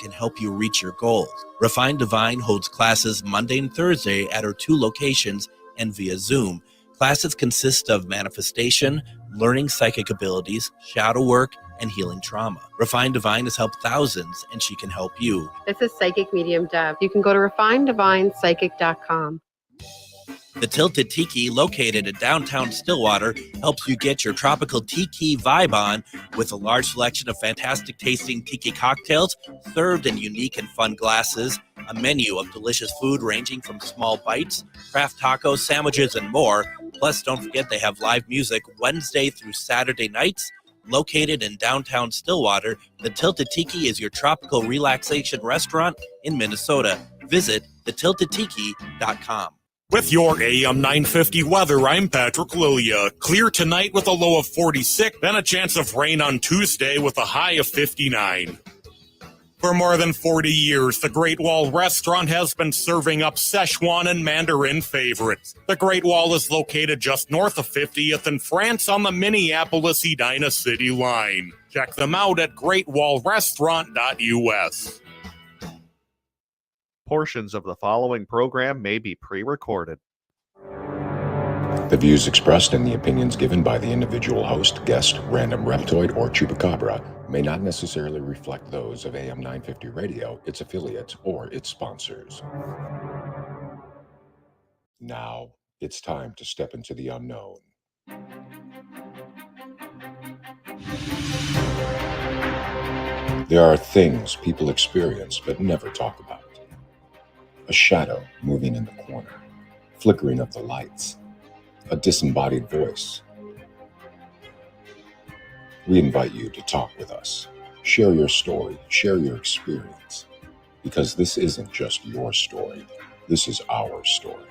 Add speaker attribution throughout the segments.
Speaker 1: can help you reach your goals. Refined Divine holds classes Monday and Thursday at her 2 locations and via Zoom. Classes consist of manifestation, learning psychic abilities, shadow work, and healing trauma. Refined Divine has helped thousands, and she can help you.
Speaker 2: This is Psychic Medium Deb. You can go to refineddivinepsychic.com.
Speaker 1: The Tilted Tiki, located in downtown Stillwater, helps you get your tropical tiki vibe on with a large selection of fantastic tasting tiki cocktails served in unique and fun glasses, a menu of delicious food ranging from small bites, craft tacos, sandwiches, and more. Plus, don't forget they have live music Wednesday through Saturday nights. Located in downtown Stillwater, the Tilted Tiki is your tropical relaxation restaurant in Minnesota. Visit thetiltedtiki.com.
Speaker 3: With your AM 950 weather, I'm Patrick Lilia. Clear tonight with a low of 46, then a chance of rain on Tuesday with a high of 59. For more than 40 years, the Great Wall Restaurant has been serving up Szechuan and Mandarin favorites. The Great Wall is located just north of 50th in France on the Minneapolis-Edina City line. Check them out at greatwallrestaurant.us.
Speaker 4: Portions of the following program may be pre-recorded.
Speaker 5: The views expressed and the opinions given by the individual host, guest, random reptoid, or chupacabra may not necessarily reflect those of AM 950 Radio, its affiliates, or its sponsors. Now, it's time to step into the unknown. There are things people experience but never talk about. A shadow moving in the corner, flickering of the lights, a disembodied voice. We invite you to talk with us. Share your story, share your experience, because this isn't just your story, this is our story.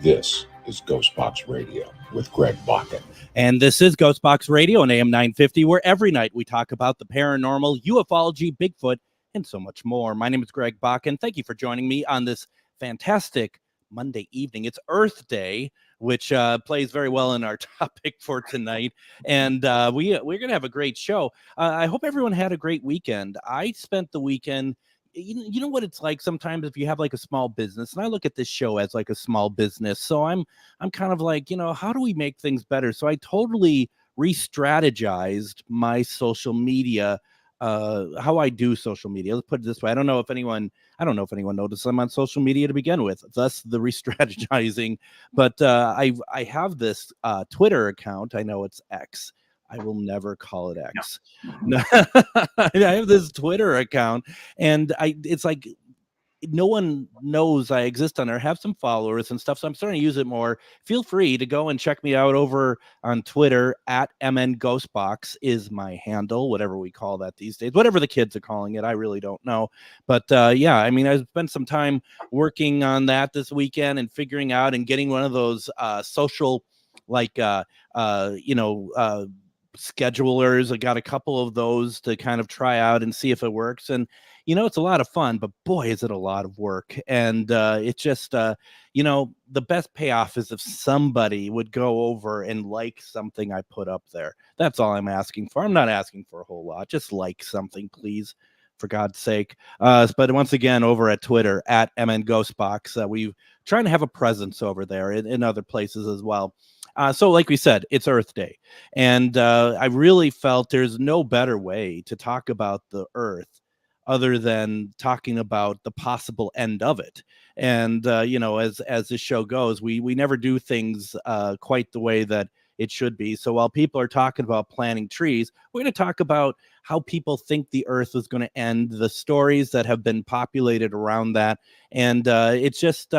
Speaker 5: This is GhostBox Radio with Greg Bakun.
Speaker 1: And this is GhostBox Radio on AM 950, where every night we talk about the paranormal, ufology, Bigfoot, and so much more. My name is Greg Bakun. Thank you for joining me on this fantastic Monday evening. It's Earth Day, which plays very well in our topic for tonight. And we're going to have a great show. I hope everyone had a great weekend. I spent the weekend, you know what it's like sometimes if you have like a small business, and I look at this show as like a small business. So I'm kind of like, how do we make things better? So I totally re-strategized my social media, how I do social media. Let's put it this way. I don't know if anyone noticed I'm on social media to begin with, thus the re-strategizing. But I have this Twitter account. I know it's X. I will never call it X. No. I have this Twitter account, and it's like no one knows I exist on there. I have some followers and stuff, so I'm starting to use it more. Feel free to go and check me out over on Twitter. At MNGhostbox is my handle, whatever we call that these days, whatever the kids are calling it. I really don't know. But yeah, I mean, I've spent some time working on that this weekend and figuring out and getting one of those social, like, schedulers. I got a couple of those to kind of try out and see if it works. And it's a lot of fun, but boy, is it a lot of work. And it's just, the best payoff is if somebody would go over and like something I put up there. That's all I'm asking for. I'm not asking for a whole lot. Just like something, please, for God's sake. But once again, over at Twitter, at MNGhostbox, we're trying to have a presence over there in other places as well. So like we said, it's Earth Day. And I really felt there's no better way to talk about the Earth other than talking about the possible end of it. And, as this show goes, we never do things quite the way that it should be. So while people are talking about planting trees, we're going to talk about how people think the Earth is going to end, the stories that have been populated around that. And it's just...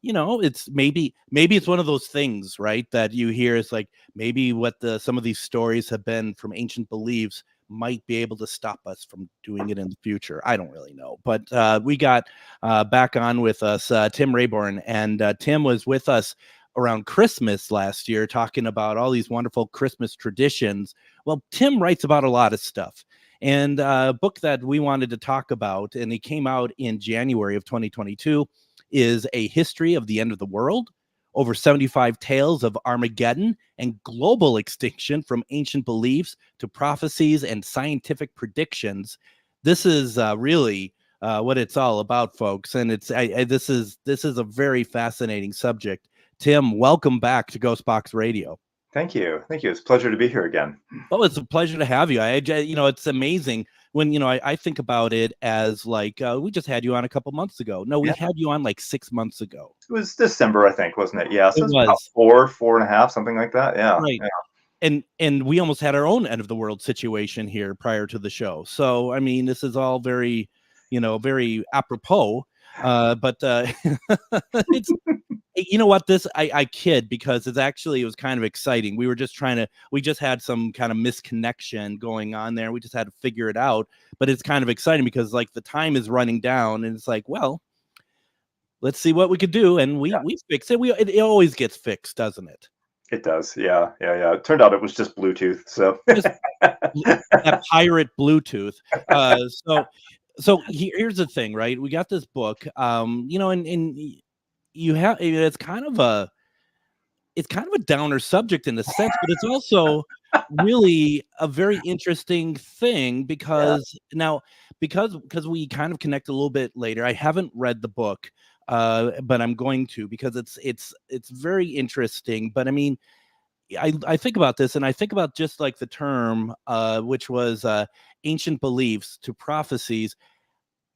Speaker 1: it's maybe it's one of those things, right, that you hear is like maybe what some of these stories have been from ancient beliefs might be able to stop us from doing it in the future. I don't really know, but we got back on with us Tim Rayborn, and Tim was with us around Christmas last year talking about all these wonderful Christmas traditions. Well, Tim writes about a lot of stuff, and a book that we wanted to talk about, and it came out in January of 2022, is A History of the End of the World, over 75 tales of Armageddon and global extinction from ancient beliefs to prophecies and scientific predictions. this is really what it's all about, folks. And this is a very fascinating subject. Tim, welcome back to GhostBox Radio.
Speaker 6: Thank you. It's a pleasure to be here again.
Speaker 1: Oh, it's a pleasure to have you. It's amazing when, I think about it as like, we just had you on a couple months ago. No, we had you on like 6 months ago.
Speaker 6: It was December, I think, wasn't it? Yeah. So
Speaker 1: it was
Speaker 6: about 4.5, something like that. Yeah.
Speaker 1: Right. Yeah. And we almost had our own end of the world situation here prior to the show. So, I mean, this is all very, very apropos. But it's, you know what, I kid, because it was kind of exciting. We just had some kind of misconnection going on there. We just had to figure it out, but it's kind of exciting because like the time is running down and it's like, well, let's see what we could do. And we fix it. It always gets fixed, doesn't it?
Speaker 6: It does. Yeah. It turned out it was just Bluetooth. So
Speaker 1: that pirate Bluetooth. So here's the thing, right? We got this book, and you have, it's kind of a downer subject in a sense, but it's also really a very interesting thing because because we kind of connect a little bit later. I haven't read the book, but I'm going to, because it's very interesting. But I mean, I think about this, and I think about just like the term, which was ancient beliefs to prophecies.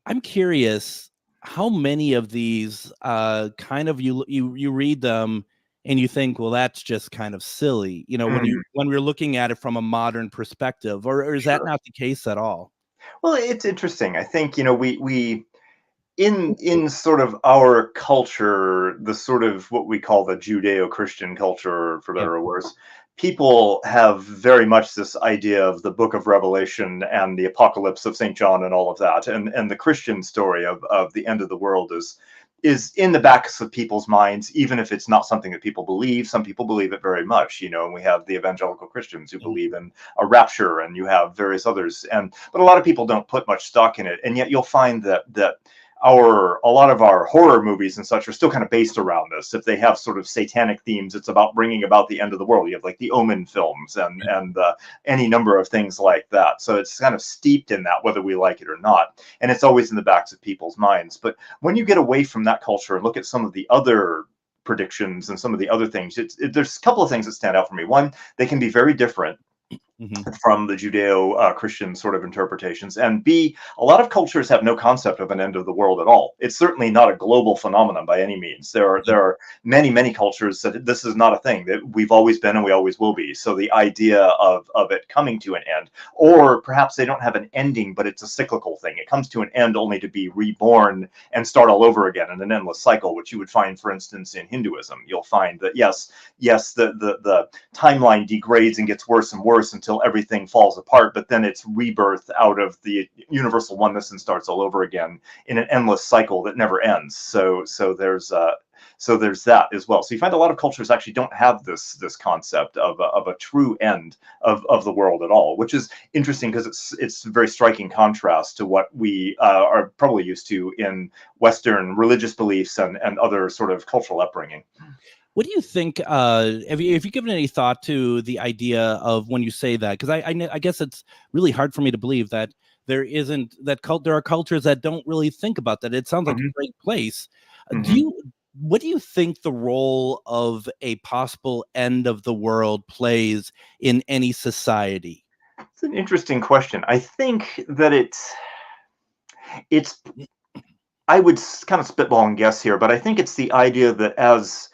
Speaker 1: I'm curious how many of these kind of you read them and you think, well, that's just kind of silly, when we're looking at it from a modern perspective, or is that not the case at all?
Speaker 6: Well, it's interesting. I think, we in sort of our culture, the sort of what we call the Judeo-Christian culture, for better or worse, people have very much this idea of the Book of Revelation and the apocalypse of St. John and all of that. And the Christian story of the end of the world is in the backs of people's minds, even if it's not something that people believe. Some people believe it very much, and we have the evangelical Christians who believe in a rapture, and you have various others. But a lot of people don't put much stock in it. And yet you'll find that a lot of our horror movies and such are still kind of based around this. If they have sort of satanic themes, it's about bringing about the end of the world. You have like the Omen films and any number of things like that. So it's kind of steeped in that, whether we like it or not. And it's always in the backs of people's minds. But when you get away from that culture and look at some of the other predictions and some of the other things, there's a couple of things that stand out for me. One, they can be very different from the Judeo-Christian sort of interpretations. And B, a lot of cultures have no concept of an end of the world at all. It's certainly not a global phenomenon by any means. There are many, many cultures that this is not a thing, that we've always been and we always will be. So the idea of it coming to an end, or perhaps they don't have an ending, but it's a cyclical thing. It comes to an end only to be reborn and start all over again in an endless cycle, which you would find, for instance, in Hinduism. You'll find that, yes, the timeline degrades and gets worse and worse until everything falls apart, but then it's rebirth out of the universal oneness and starts all over again in an endless cycle that never ends. So there's that as well. So you find a lot of cultures actually don't have this concept of a true end of the world at all, which is interesting because it's a very striking contrast to what we are probably used to in Western religious beliefs and other sort of cultural upbringing.
Speaker 1: What do you think? Have you given any thought to the idea of when you say that? Because I guess it's really hard for me to believe that there are cultures that don't really think about that. It sounds like a great place. What do you think the role of a possible end of the world plays in any society?
Speaker 6: It's an interesting question. I think that it's I would kind of spitball and guess here, but I think it's the idea that as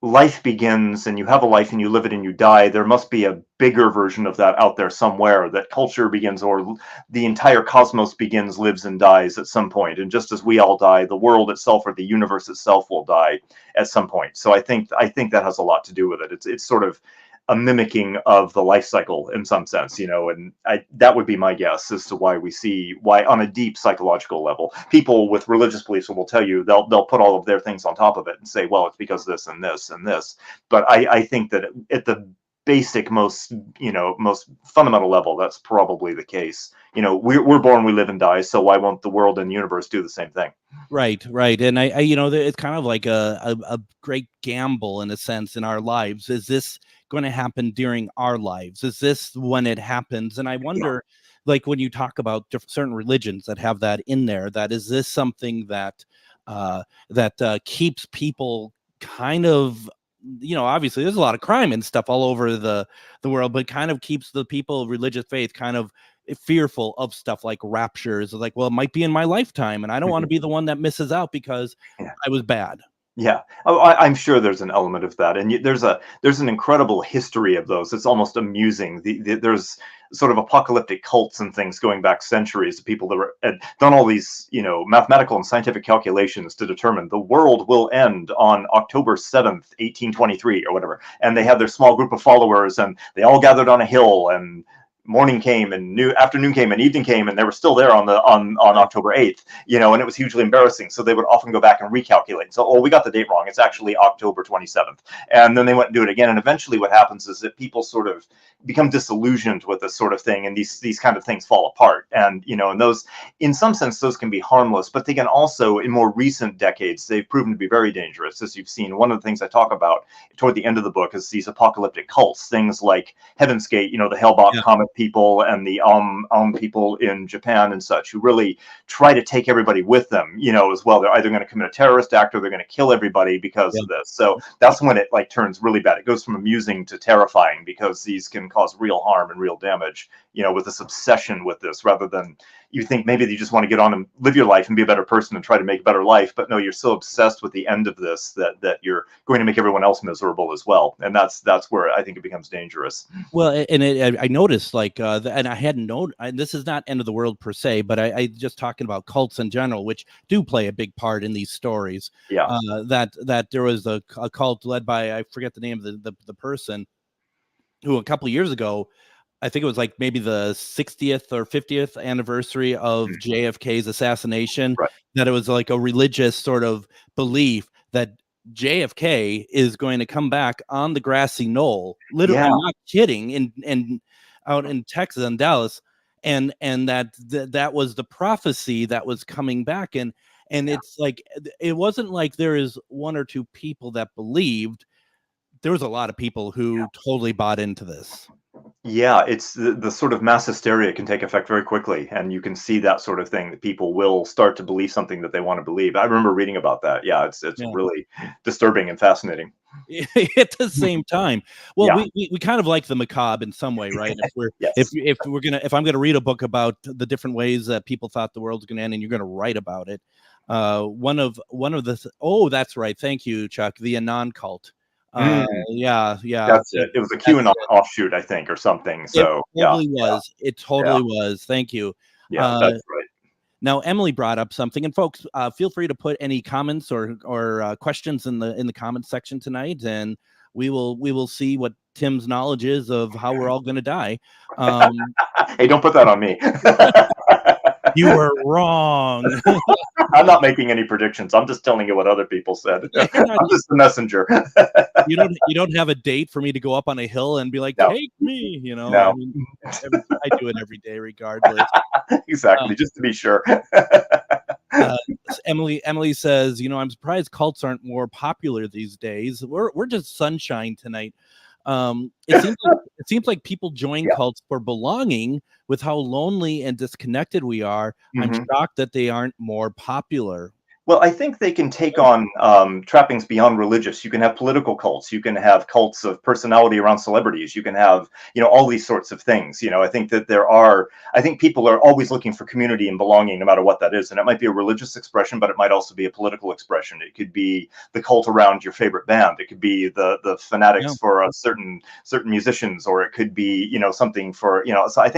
Speaker 6: life begins and you have a life and you live it and you die, there must be a bigger version of that out there somewhere, that culture begins, or the entire cosmos begins, lives and dies at some point. And just as we all die, the world itself or the universe itself will die at some point. So I think that has a lot to do with it. It's sort of a mimicking of the life cycle in some sense, and that would be my guess as to why on a deep psychological level, people with religious beliefs will tell you, they'll put all of their things on top of it and say, well, it's because this and this and this. But I think that at the basic, most fundamental level, that's probably the case. We're born, we live and die. So why won't the world and the universe do the same thing?
Speaker 1: Right. And I it's kind of like a great gamble in a sense in our lives. Is this going to happen during our lives? Is this when it happens? And I wonder, like when you talk about certain religions that have that in there, that is this something that keeps people kind of, obviously there's a lot of crime and stuff all over the world, but kind of keeps the people of religious faith kind of fearful of stuff like raptures. Like, well, it might be in my lifetime, and I don't want to be the one that misses out because I was bad.
Speaker 6: Yeah, I'm sure there's an element of that, and there's an incredible history of those. It's almost amusing. There's sort of apocalyptic cults and things going back centuries. People that had done all these, mathematical and scientific calculations to determine the world will end on October 7th, 1823, or whatever. And they had their small group of followers, and they all gathered on a hill, and morning came and afternoon came and evening came, and they were still there on October 8th, and it was hugely embarrassing. So they would often go back and recalculate. So, we got the date wrong. It's actually October 27th. And then they went and do it again. And eventually what happens is that people sort of become disillusioned with this sort of thing, and these kind of things fall apart. And, and those, in some sense, those can be harmless, but they can also, in more recent decades, they've proven to be very dangerous. As you've seen, one of the things I talk about toward the end of the book is these apocalyptic cults, things like Heaven's Gate, the Hale-Bopp comet people and the people in Japan and such, who really try to take everybody with them, as well. They're either going to commit a terrorist act or they're going to kill everybody because of this. So that's when it turns really bad. It goes from amusing to terrifying, because these can cause real harm and real damage, with this obsession with this, rather than you think maybe you just want to get on and live your life and be a better person and try to make a better life. But no, you're so obsessed with the end of this that you're going to make everyone else miserable as well. And that's where I think it becomes dangerous.
Speaker 1: Well, and I noticed and I hadn't known, this is not end of the world per se, but I just talking about cults in general, which do play a big part in these stories.
Speaker 6: Yeah.
Speaker 1: That there was a cult led by, I forget the name of the person, who a couple of years ago, I think it was like maybe the 60th or 50th anniversary of JFK's assassination, that it was like a religious sort of belief that JFK is going to come back on the grassy knoll. Literally, I'm not kidding, in out in Texas and Dallas, and that was the prophecy that was coming back. And it's like, it wasn't like there is one or two people that believed. There was a lot of people who totally bought into this.
Speaker 6: Yeah, it's the sort of mass hysteria can take effect very quickly, and you can see that sort of thing, that people will start to believe something that they want to believe. I remember reading about that. Yeah, it's really disturbing and fascinating.
Speaker 1: At the same time, well, we kind of like the macabre in some way, right? If we're if I'm gonna read a book about the different ways that people thought the world was gonna end, and you're gonna write about it, one of the that's right, thank you, Chuck, the Anon cult. That's
Speaker 6: it. It was a QAnon offshoot, I think, or something. So
Speaker 1: it totally was. Thank you.
Speaker 6: That's right.
Speaker 1: Now Emily brought up something, and folks, feel free to put any comments or questions in the comments section tonight, and we will see what Tim's knowledge is of how we're all going to die.
Speaker 6: Hey, don't put that on me.
Speaker 1: You were wrong.
Speaker 6: I'm not making any predictions. I'm just telling you what other people said. I'm just the messenger.
Speaker 1: You don't have a date for me to go up on a hill and be like, take me,
Speaker 6: No.
Speaker 1: I mean, I do it every day regardless.
Speaker 6: Exactly, just to be sure.
Speaker 1: Emily says, I'm surprised cults aren't more popular these days. We're just sunshine tonight. It seems like people join cults for belonging. With how lonely and disconnected we are, I'm shocked that they aren't more popular.
Speaker 6: Well, I think they can take on trappings beyond religious. You can have political cults. You can have cults of personality around celebrities. You can have, all these sorts of things. I think that I think people are always looking for community and belonging, no matter what that is. And it might be a religious expression, but it might also be a political expression. It could be the cult around your favorite band. It could be the fanatics for certain musicians, or it could be, something for, so I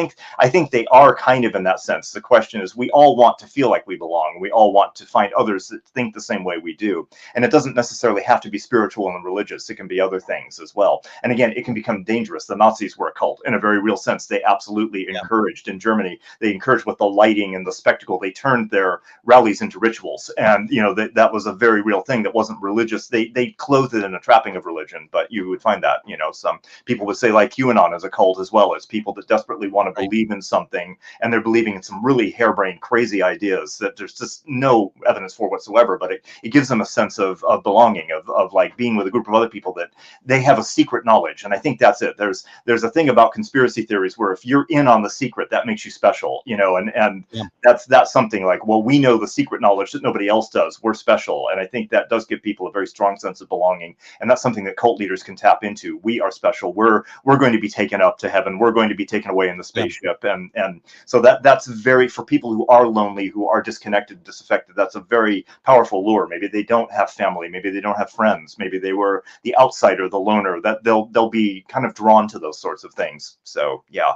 Speaker 6: think they are kind of in that sense. The question is, we all want to feel like we belong. We all want to find others that think the same way we do. And it doesn't necessarily have to be spiritual and religious. It can be other things as well. And again, it can become dangerous. The Nazis were a cult in a very real sense. They absolutely encouraged, in Germany, they encouraged with the lighting and the spectacle. They turned their rallies into rituals. And, that was a very real thing that wasn't religious. They clothed it in a trapping of religion, but you would find that, some people would say like QAnon as a cult, as well as people that desperately want to believe in something, and they're believing in some really harebrained, crazy ideas that there's just no evidence for whatsoever, but it gives them a sense of belonging, of like being with a group of other people that they have a secret knowledge. And I think that's it. There's a thing about conspiracy theories where if you're in on the secret, that makes you special, and that's something like, well, we know the secret knowledge that nobody else does. We're special. And I think that does give people a very strong sense of belonging. And that's something that cult leaders can tap into. We are special. We're going to be taken up to heaven. We're going to be taken away in the spaceship. And so that's very, for people who are lonely, who are disconnected, disaffected, that's a very powerful lure. Maybe they don't have family. Maybe they don't have friends. Maybe they were the outsider, the loner, that they'll be kind of drawn to those sorts of things. So yeah.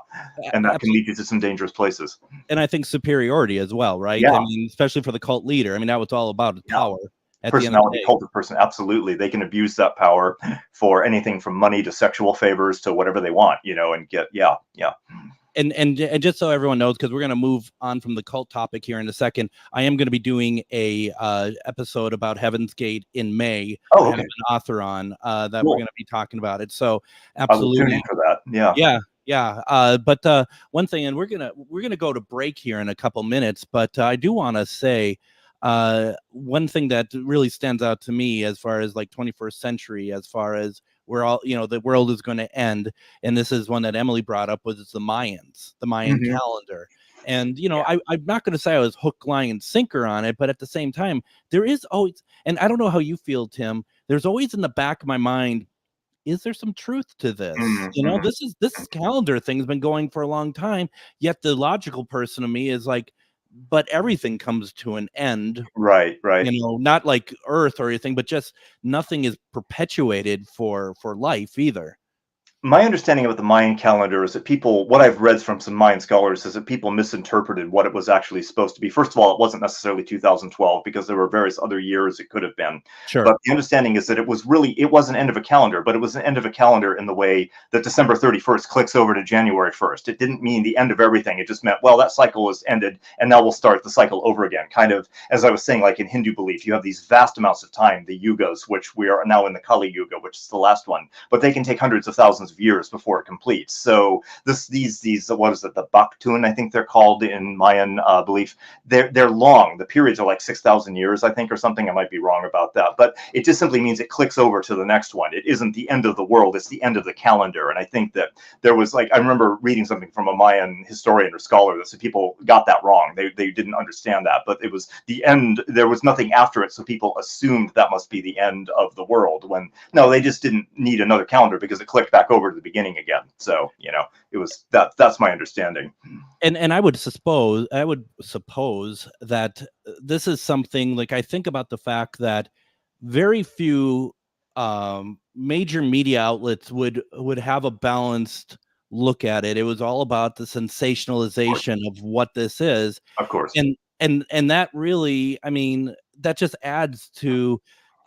Speaker 6: And that can lead you to some dangerous places.
Speaker 1: And I think superiority as well, right?
Speaker 6: Yeah.
Speaker 1: I mean, especially for the cult leader. I mean, that was all about power.
Speaker 6: Personality, cult of person, absolutely. They can abuse that power for anything from money to sexual favors to whatever they want, and get,
Speaker 1: And just so everyone knows, because we're going to move on from the cult topic here in a second, I am going to be doing a episode about Heaven's Gate in May.
Speaker 6: Oh, okay.
Speaker 1: I have an author on that
Speaker 6: Cool.
Speaker 1: we're going to be talking about it. So absolutely.
Speaker 6: I will tune in for that.
Speaker 1: Yeah. But one thing, and we're gonna go to break here in a couple minutes, but I do want to say one thing that really stands out to me as far as like 21st century, as far as we're all, the world is going to end, and this is one that Emily brought up, was the Mayan calendar. And I'm not going to say I was hook, line, and sinker on it, but at the same time, there is always, and I don't know how you feel, Tim, there's always in the back of my mind, is there some truth to this? This calendar thing's been going for a long time, yet the logical person of me is like, but everything comes to an end.
Speaker 6: Right.
Speaker 1: Not like Earth or anything, but just nothing is perpetuated for life either.
Speaker 6: My understanding of the Mayan calendar is that what I've read from some Mayan scholars is that people misinterpreted what it was actually supposed to be. First of all, it wasn't necessarily 2012 because there were various other years it could have been.
Speaker 1: Sure.
Speaker 6: But the understanding is that it was an end of a calendar, but it was an end of a calendar in the way that December 31st clicks over to January 1st. It didn't mean the end of everything. It just meant, well, that cycle is ended and now we'll start the cycle over again. Kind of, as I was saying, like in Hindu belief, you have these vast amounts of time, the yugas, which we are now in the Kali Yuga, which is the last one, but they can take hundreds of thousands of years before it completes. So these what is it, the Baktun, I think they're called in Mayan belief, they're long. The periods are like 6,000 years, I think, or something. I might be wrong about that, but it just simply means it clicks over to the next one. It isn't the end of the world, it's the end of the calendar. And I think that there was, like, I remember reading something from a Mayan historian or scholar that said people got that wrong. They didn't understand that, but it was the end. There was nothing after it, so people assumed that must be the end of the world, when no, they just didn't need another calendar because it clicked back over to the beginning again. So it was that's my understanding.
Speaker 1: And I would suppose that this is something, like, I think about the fact that very few major media outlets would have a balanced look at it. It was all about the sensationalization of what this is,
Speaker 6: of course,
Speaker 1: and that really, I mean, that just adds to,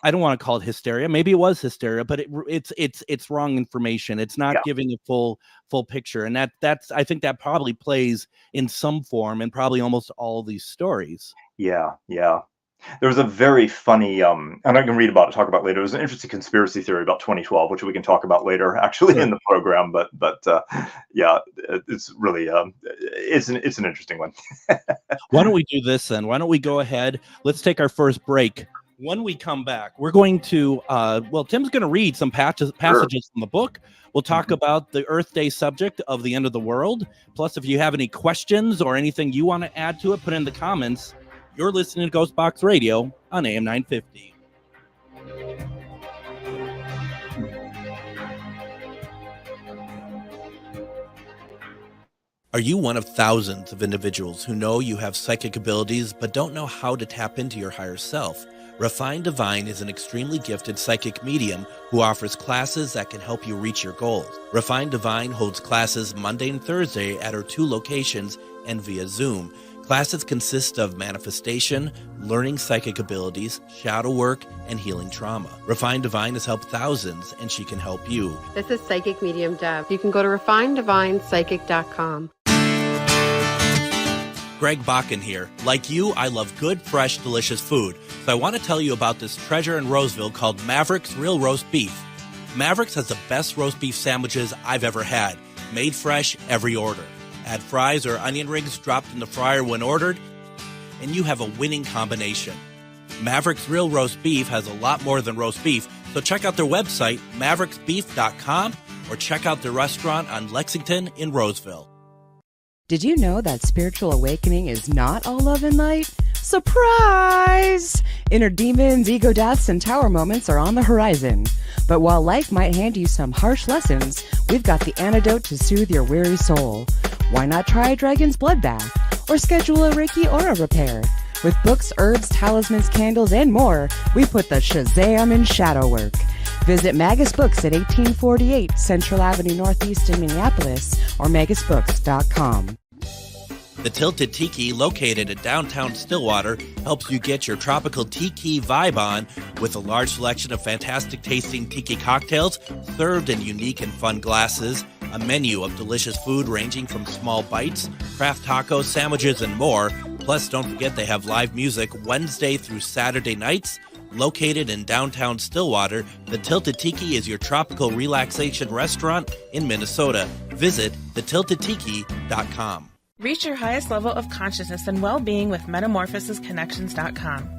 Speaker 1: I don't want to call it hysteria. Maybe it was hysteria, but it's wrong information. It's not giving a full picture, and that's I think that probably plays in some form in probably almost all these stories.
Speaker 6: Yeah. There was a very funny, and I can talk about later. There was an interesting conspiracy theory about 2012, which we can talk about later, actually, in the program. But it's really it's an interesting one.
Speaker 1: Why don't we do this then? Why don't we go ahead? Let's take our first break. When we come back, we're going to, Tim's going to read some passages from the book. We'll talk about the Earth Day subject of the end of the world. Plus, if you have any questions or anything you want to add to it, put in the comments. You're listening to GhostBox Radio on AM 950. Are you one of thousands of individuals who know you have psychic abilities but don't know how to tap into your higher self? Refined Divine is an extremely gifted psychic medium who offers classes that can help you reach your goals. Refined Divine holds classes Monday and Thursday at her 2 locations and via Zoom. Classes consist of manifestation, learning psychic abilities, shadow work, and healing trauma. Refined Divine has helped thousands, and she can help you.
Speaker 2: This is Psychic Medium Deb. You can go to refinedivinepsychic.com.
Speaker 1: Greg Bakun here. Like you, I love good, fresh, delicious food. So I want to tell you about this treasure in Roseville called Maverick's Real Roast Beef. Maverick's has the best roast beef sandwiches I've ever had. Made fresh every order. Add fries or onion rings dropped in the fryer when ordered, and you have a winning combination. Maverick's Real Roast Beef has a lot more than roast beef, so check out their website, mavericksbeef.com, or check out their restaurant on Lexington in Roseville.
Speaker 7: Did you know that spiritual awakening is not all love and light? Surprise! Inner demons, ego deaths, and tower moments are on the horizon. But while life might hand you some harsh lessons, we've got the antidote to soothe your weary soul. Why not try a dragon's blood bath? Or schedule a Reiki aura repair? With books, herbs, talismans, candles, and more, we put the Shazam in shadow work. Visit Magus Books at 1848 Central Avenue Northeast in Minneapolis or magusbooks.com.
Speaker 1: The Tilted Tiki, located in downtown Stillwater, helps you get your tropical tiki vibe on with a large selection of fantastic tasting tiki cocktails served in unique and fun glasses, a menu of delicious food ranging from small bites, craft tacos, sandwiches, and more. Plus, don't forget they have live music Wednesday through Saturday nights. Located in downtown Stillwater, the Tilted Tiki is your tropical relaxation restaurant in Minnesota. Visit thetiltedtiki.com.
Speaker 8: Reach your highest level of consciousness and well-being with metamorphosisconnections.com.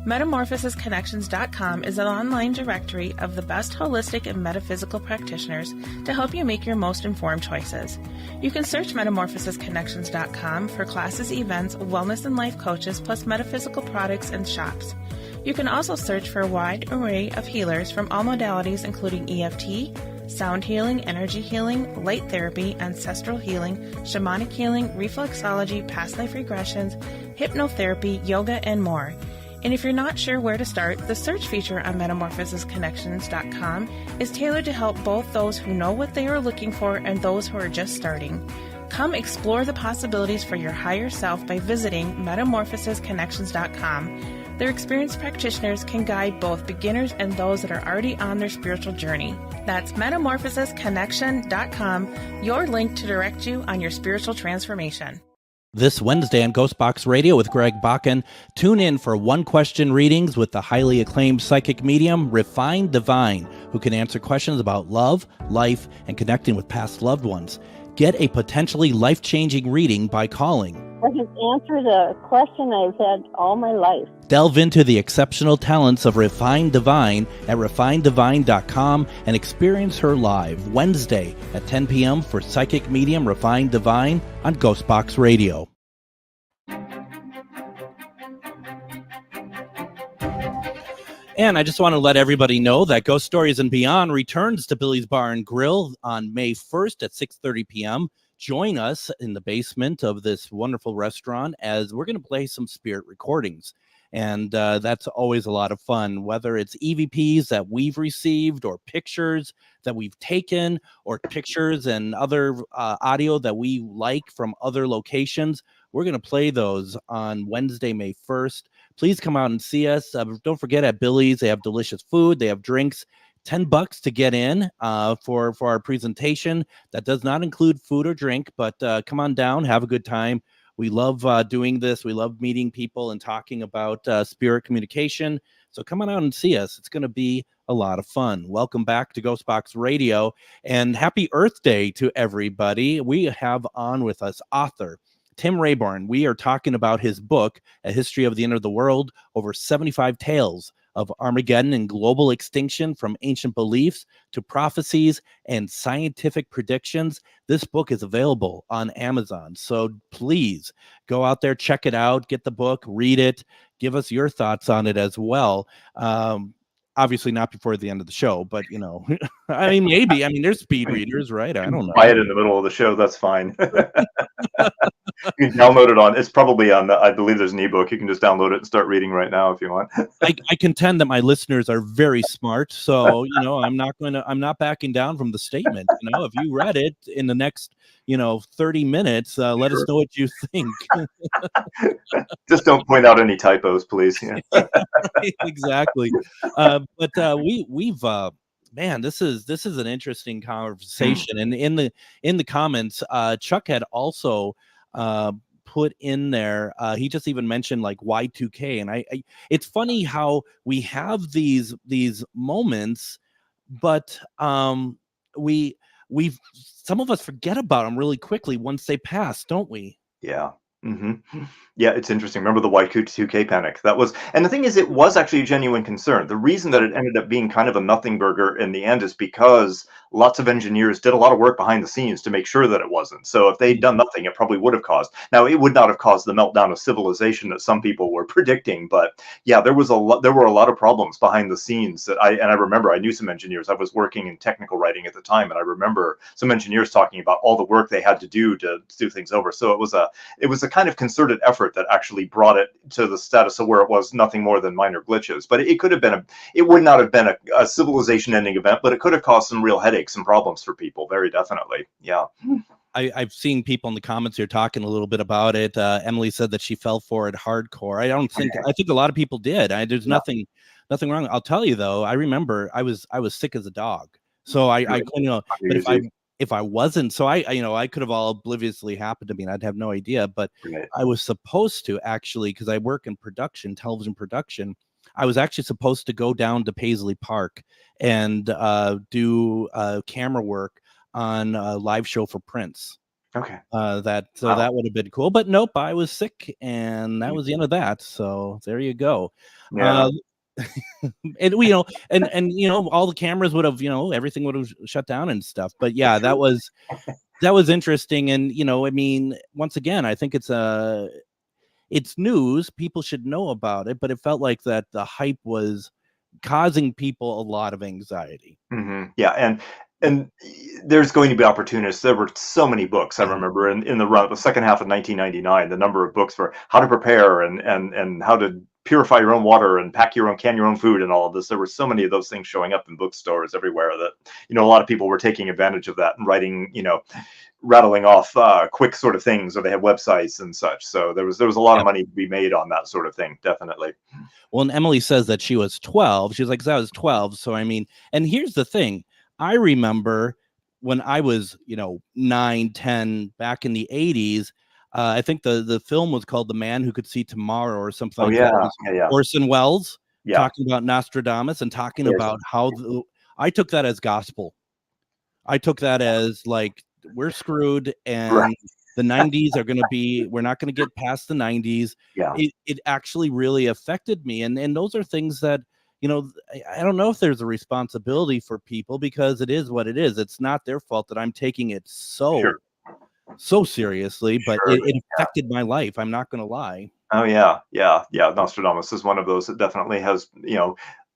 Speaker 8: Metamorphosisconnections.com is an online directory of the best holistic and metaphysical practitioners to help you make your most informed choices. You can search metamorphosisconnections.com for classes, events, wellness and life coaches, plus metaphysical products and shops. You can also search for a wide array of healers from all modalities, including EFT, sound healing, energy healing, light therapy, ancestral healing, shamanic healing, reflexology, past life regressions, hypnotherapy, yoga, and more. And if you're not sure where to start, the search feature on metamorphosisconnections.com is tailored to help both those who know what they are looking for and those who are just starting. Come explore the possibilities for your higher self by visiting metamorphosisconnections.com. Their experienced practitioners can guide both beginners and those that are already on their spiritual journey. That's metamorphosisconnection.com, your link to direct you on your spiritual transformation.
Speaker 1: This Wednesday on GhostBox Radio with Greg Bakun, tune in for one-question readings with the highly acclaimed psychic medium, Refined Divine, who can answer questions about love, life, and connecting with past loved ones. Get a potentially life-changing reading by calling.
Speaker 9: I can answer the question I've had all my life.
Speaker 1: Delve into the exceptional talents of Refined Divine at refinedivine.com and experience her live Wednesday at 10 p.m. for psychic medium Refined Divine on GhostBox Radio. And I just want to let everybody know that Ghost Stories and Beyond returns to Billy's Bar and Grill on May 1st at 6:30 p.m. Join us in the basement of this wonderful restaurant as we're going to play some spirit recordings. And that's always a lot of fun, whether it's EVPs that we've received or pictures that we've taken or pictures and other audio that we like from other locations. We're going to play those on Wednesday, May 1st. Please come out and see us. Don't forget, at Billy's, they have delicious food. They have drinks. $10 to get in for our presentation. That does not include food or drink, but come on down, have a good time. We love doing this. We love meeting people and talking about spirit communication. So come on out and see us. It's going to be a lot of fun. Welcome back to GhostBox Radio, and happy Earth Day to everybody. We have on with us author Tim Rayborn. We are talking about his book, A History of the End of the World, over 75 tales of Armageddon and global extinction, from ancient beliefs to prophecies and scientific predictions. This book is available on Amazon. So please go out there, check it out, get the book, read it, give us your thoughts on it as well. Obviously not before the end of the show, but I mean, maybe. I mean, there's speed readers, right? I don't know.
Speaker 6: Buy it in the middle of the show. That's fine. You can download it it's probably on I believe there's an ebook. You can just download it and start reading right now if you want.
Speaker 1: I contend that my listeners are very smart. So, I'm not backing down from the statement. If you read it in the next, 30 minutes, let us know what you think.
Speaker 6: Just don't point out any typos, please. Yeah.
Speaker 1: Exactly. But we've man, this is an interesting conversation. And in the comments, Chuck had also put in there, he just even mentioned like Y2K, and I it's funny how we have these moments, but we some of us forget about them really quickly once they pass, don't we?
Speaker 6: Yeah. Mm-hmm. Yeah, it's interesting. Remember the Y2K panic? That was, and the thing is, it was actually a genuine concern. The reason that it ended up being kind of a nothing burger in the end is because lots of engineers did a lot of work behind the scenes to make sure that it wasn't. So if they'd done nothing, it probably would have caused. Now, it would not have caused the meltdown of civilization that some people were predicting, but yeah, there was a lot. There were a lot of problems behind the scenes that I remember. I knew some engineers. I was working in technical writing at the time, and I remember some engineers talking about all the work they had to do things over. So it was a kind of concerted effort that actually brought it to the status of where it was nothing more than minor glitches. But it could have been it would not have been a civilization-ending event, but it could have caused some real headaches and problems for people. Very definitely, yeah.
Speaker 1: I've seen people in the comments here talking a little bit about it. Emily said that she fell for it hardcore. I think a lot of people did. There's nothing wrong. I'll tell you though. I remember I was sick as a dog, so I couldn't. But if I wasn't, so I could have all obliviously happened to me and I'd have no idea, but I was supposed to actually, because I work in production, television production, I was actually supposed to go down to Paisley Park and do camera work on a live show for Prince.
Speaker 6: Okay.
Speaker 1: That would have been cool, but nope, I was sick and that was the end of that. So there you go.
Speaker 6: Yeah.
Speaker 1: And all the cameras would have, everything would have shut down and stuff. But yeah, that was interesting. And I mean, once again, I think it's news. People should know about it, but it felt like that the hype was causing people a lot of anxiety.
Speaker 6: Mm-hmm. Yeah, and there's going to be opportunists. There were so many books. I remember in the second half of 1999, the number of books for how to prepare and how to purify your own water and can your own food and all of this. There were so many of those things showing up in bookstores everywhere that, a lot of people were taking advantage of that and writing, rattling off quick sort of things, or they had websites and such. So there was a lot of money to be made on that sort of thing. Definitely.
Speaker 1: Well, and Emily says that she was 12. She was like, 'cause I was 12. So, I mean, and here's the thing. I remember when I was, 9, 10 back in the 80s, I think the film was called The Man Who Could See Tomorrow or something like that.
Speaker 6: Yeah.
Speaker 1: Orson Welles talking about Nostradamus and talking about how I took that as gospel. I took that as like, we're screwed and the 90s are going to be, we're not going to get past the 90s.
Speaker 6: Yeah.
Speaker 1: It actually really affected me. And those are things that, I don't know if there's a responsibility for people, because it is what it is. It's not their fault that I'm taking it so seriously, but it affected my life. I'm not going to lie.
Speaker 6: Oh yeah. Nostradamus is one of those that definitely has,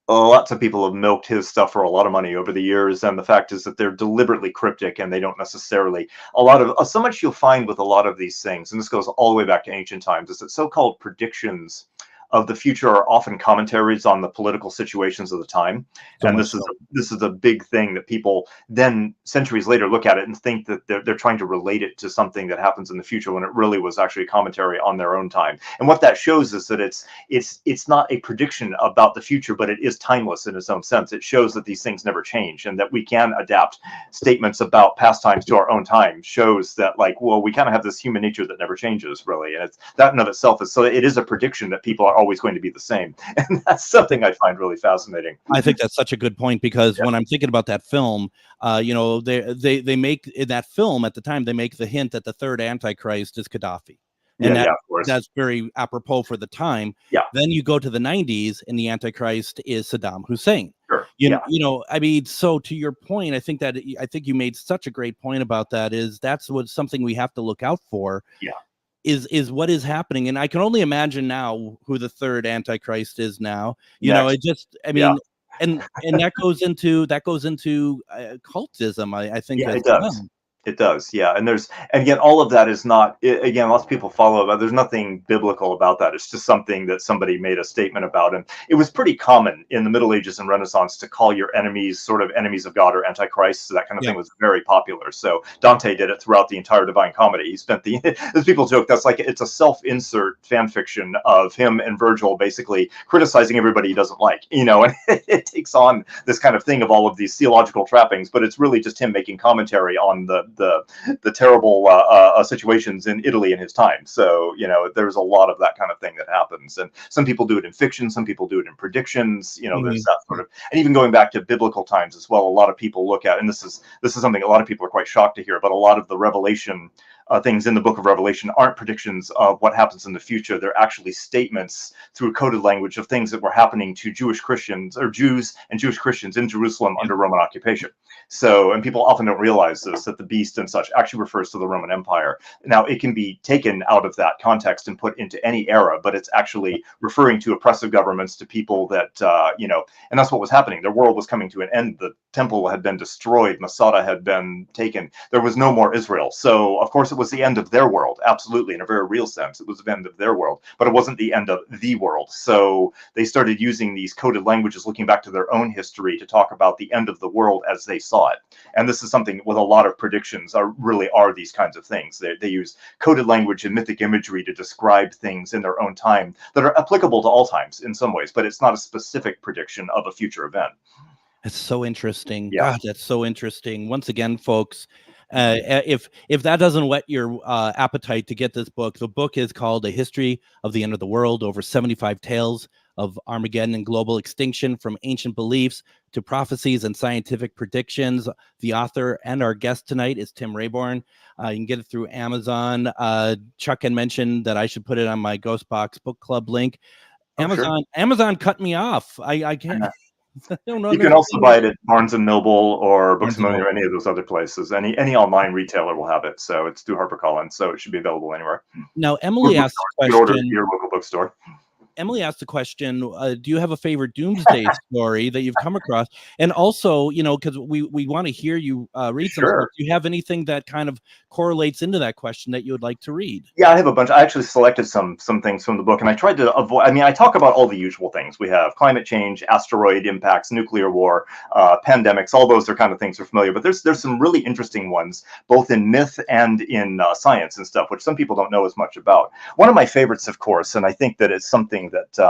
Speaker 6: lots of people have milked his stuff for a lot of money over the years. And the fact is that they're deliberately cryptic and they don't necessarily, so much you'll find with a lot of these things, and this goes all the way back to ancient times, is that so-called predictions of the future are often commentaries on the political situations of the time. And this is a big thing that people then centuries later look at it and think that they're trying to relate it to something that happens in the future, when it really was actually a commentary on their own time. And what that shows is that it's not a prediction about the future, but it is timeless in its own sense. It shows that these things never change and that we can adapt statements about past times to our own time. Shows that, we kind of have this human nature that never changes, really. And it's that in of itself is, so it is a prediction that people are always going to be the same. And that's something I find really fascinating.
Speaker 1: I think that's such a good point, because when I'm thinking about that film, they make in that film at the time, they make the hint that the third Antichrist is Gaddafi. And that's very apropos for the time. Yeah. Then you go to the 90s and the Antichrist is Saddam Hussein.
Speaker 6: Sure.
Speaker 1: I mean, so to your point, I think you made such a great point about that, is that's what something we have to look out for. Yeah. Is what is happening. And I can only imagine now who the third Antichrist is now. And that goes into cultism, I think.
Speaker 6: Yeah, it does. It does, yeah. And again, all of that is not, again, lots of people follow about, there's nothing biblical about that. It's just something that somebody made a statement about. And it was pretty common in the Middle Ages and Renaissance to call your enemies sort of enemies of God or antichrists. So that kind of thing was very popular. So Dante did it throughout the entire Divine Comedy. He spent as people joke, that's like, it's a self-insert fan fiction of him and Virgil basically criticizing everybody he doesn't like, and it takes on this kind of thing of all of these theological trappings, but it's really just him making commentary on the terrible situations in Italy in his time. So, there's a lot of that kind of thing that happens. And some people do it in fiction, some people do it in predictions, there's that sort of, and even going back to biblical times as well, a lot of people look at, and this is something a lot of people are quite shocked to hear, but a lot of the revelation things in the book of Revelation aren't predictions of what happens in the future. They're actually statements through coded language of things that were happening to Jewish Christians, or Jews and Jewish Christians in Jerusalem under Roman occupation. So, and people often don't realize this, that the beast and such actually refers to the Roman Empire. Now, it can be taken out of that context and put into any era, but it's actually referring to oppressive governments, to people that, and that's what was happening. Their world was coming to an end. The temple had been destroyed. Masada had been taken. There was no more Israel. So, of course, it was the end of their world. Absolutely, in a very real sense. It was the end of their world, but it wasn't the end of the world. So they started using these coded languages, looking back to their own history, to talk about the end of the world as they saw it. And this is something with a lot of predictions really are these kinds of things. They use coded language and mythic imagery to describe things in their own time that are applicable to all times in some ways, but it's not a specific prediction of a future event.
Speaker 1: It's so interesting.
Speaker 6: Yeah.
Speaker 1: God, that's so interesting. Once again, folks, if that doesn't whet your appetite to get this book, the book is called A History of the End of the World, over 75 tales of Armageddon and global extinction, from ancient beliefs to prophecies and scientific predictions. The author and our guest tonight is Tim Rayborn. You can get it through Amazon. Chuck had mentioned that I should put it on my GhostBox book club link. Amazon cut me off. I can't. I don't know.
Speaker 6: You can also buy it at Barnes and Noble or Books A Million or any of those other places. Any online retailer will have it. So it's through HarperCollins, so it should be available anywhere.
Speaker 1: Now, Emily asked a
Speaker 6: question. Order at
Speaker 1: question.
Speaker 6: your local bookstore.
Speaker 1: Emily asked the question, do you have a favorite doomsday story that you've come across? And also, because we want to hear you read some stuff. Do you have anything that kind of correlates into that question that you would like to read?
Speaker 6: Yeah, I have a bunch. I actually selected some things from the book, and I tried to avoid, I talk about all the usual things. We have climate change, asteroid impacts, nuclear war, pandemics. All those are kind of things we're familiar with. There's some really interesting ones, both in myth and in science and stuff, which some people don't know as much about. One of my favorites, of course, and I think that it's something that